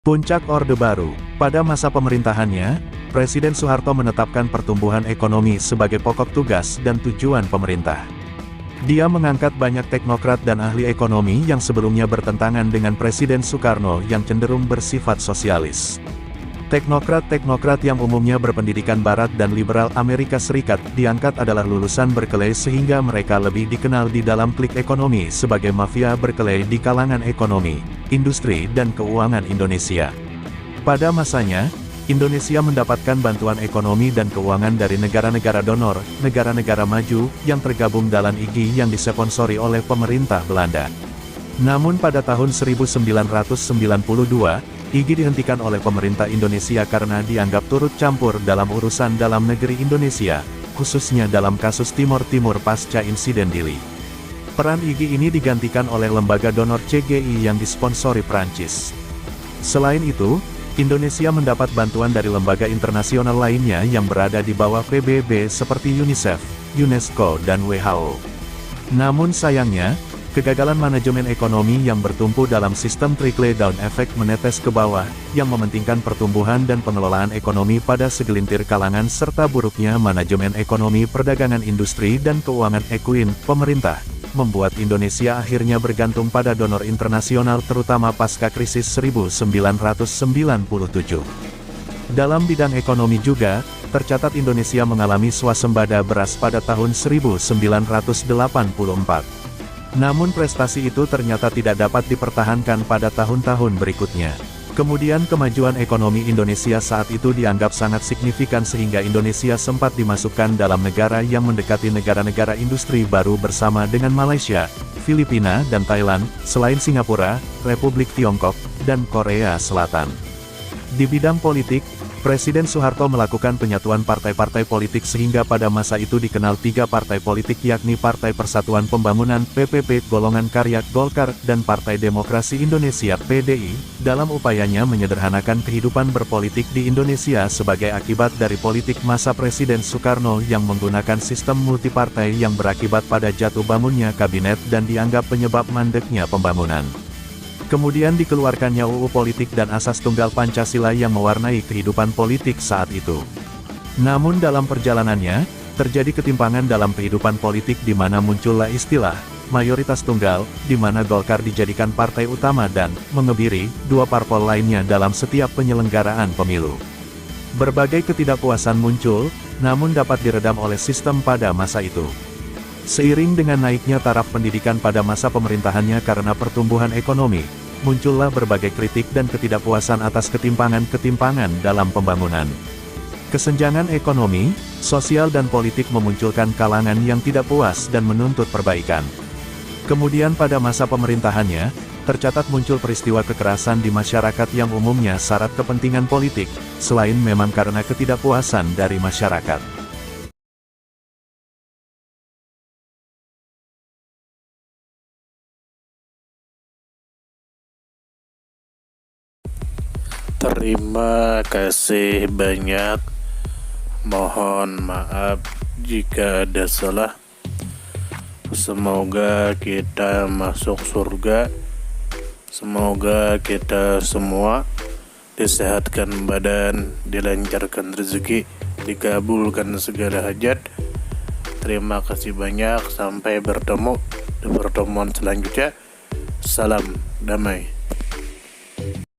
Puncak Orde Baru. Pada masa pemerintahannya, Presiden Soeharto menetapkan pertumbuhan ekonomi sebagai pokok tugas dan tujuan pemerintah. Dia mengangkat banyak teknokrat dan ahli ekonomi yang sebelumnya bertentangan dengan Presiden Soekarno yang cenderung bersifat sosialis. Teknokrat-teknokrat yang umumnya berpendidikan barat dan liberal Amerika Serikat diangkat adalah lulusan Berkeley sehingga mereka lebih dikenal di dalam klik ekonomi sebagai mafia Berkeley di kalangan ekonomi, industri dan keuangan Indonesia. Pada masanya, Indonesia mendapatkan bantuan ekonomi dan keuangan dari negara-negara donor, negara-negara maju, yang tergabung dalam IGI yang disponsori oleh pemerintah Belanda. Namun pada tahun 1992, IGI dihentikan oleh pemerintah Indonesia karena dianggap turut campur dalam urusan dalam negeri Indonesia, khususnya dalam kasus Timor Timur pasca insiden Dili. Peran IGI ini digantikan oleh lembaga donor CGI yang disponsori Prancis. Selain itu, Indonesia mendapat bantuan dari lembaga internasional lainnya yang berada di bawah PBB seperti UNICEF, UNESCO dan WHO. Namun sayangnya, kegagalan manajemen ekonomi yang bertumpu dalam sistem trickle-down effect menetes ke bawah, yang mementingkan pertumbuhan dan pengelolaan ekonomi pada segelintir kalangan serta buruknya manajemen ekonomi perdagangan industri dan keuangan pemerintah, membuat Indonesia akhirnya bergantung pada donor internasional terutama pasca krisis 1997. Dalam bidang ekonomi juga, tercatat Indonesia mengalami swasembada beras pada tahun 1984. Namun prestasi itu ternyata tidak dapat dipertahankan pada tahun-tahun berikutnya. Kemudian kemajuan ekonomi Indonesia saat itu dianggap sangat signifikan sehingga Indonesia sempat dimasukkan dalam negara yang mendekati negara-negara industri baru bersama dengan Malaysia, Filipina dan Thailand, selain Singapura, Republik Tiongkok, dan Korea Selatan. Di bidang politik, Presiden Soeharto melakukan penyatuan partai-partai politik sehingga pada masa itu dikenal 3 partai politik yakni Partai Persatuan Pembangunan PPP Golongan Karya Golkar dan Partai Demokrasi Indonesia PDI, dalam upayanya menyederhanakan kehidupan berpolitik di Indonesia sebagai akibat dari politik masa Presiden Soekarno yang menggunakan sistem multipartai yang berakibat pada jatuh bangunnya kabinet dan dianggap penyebab mandeknya pembangunan. Kemudian dikeluarkannya UU Politik dan Asas Tunggal Pancasila yang mewarnai kehidupan politik saat itu. Namun dalam perjalanannya, terjadi ketimpangan dalam kehidupan politik di mana muncullah istilah mayoritas tunggal, di mana Golkar dijadikan partai utama dan mengebiri 2 parpol lainnya dalam setiap penyelenggaraan pemilu. Berbagai ketidakpuasan muncul, namun dapat diredam oleh sistem pada masa itu. Seiring dengan naiknya taraf pendidikan pada masa pemerintahannya karena pertumbuhan ekonomi, muncullah berbagai kritik dan ketidakpuasan atas ketimpangan-ketimpangan dalam pembangunan. Kesenjangan ekonomi, sosial dan politik memunculkan kalangan yang tidak puas dan menuntut perbaikan. Kemudian pada masa pemerintahannya, tercatat muncul peristiwa kekerasan di masyarakat yang umumnya syarat kepentingan politik, selain memang karena ketidakpuasan dari masyarakat. Terima kasih banyak. Mohon maaf jika ada salah. Semoga kita masuk surga. Semoga kita semua disehatkan badan, dilancarkan rezeki, dikabulkan segala hajat. Terima kasih banyak. Sampai bertemu di pertemuan selanjutnya. Salam damai.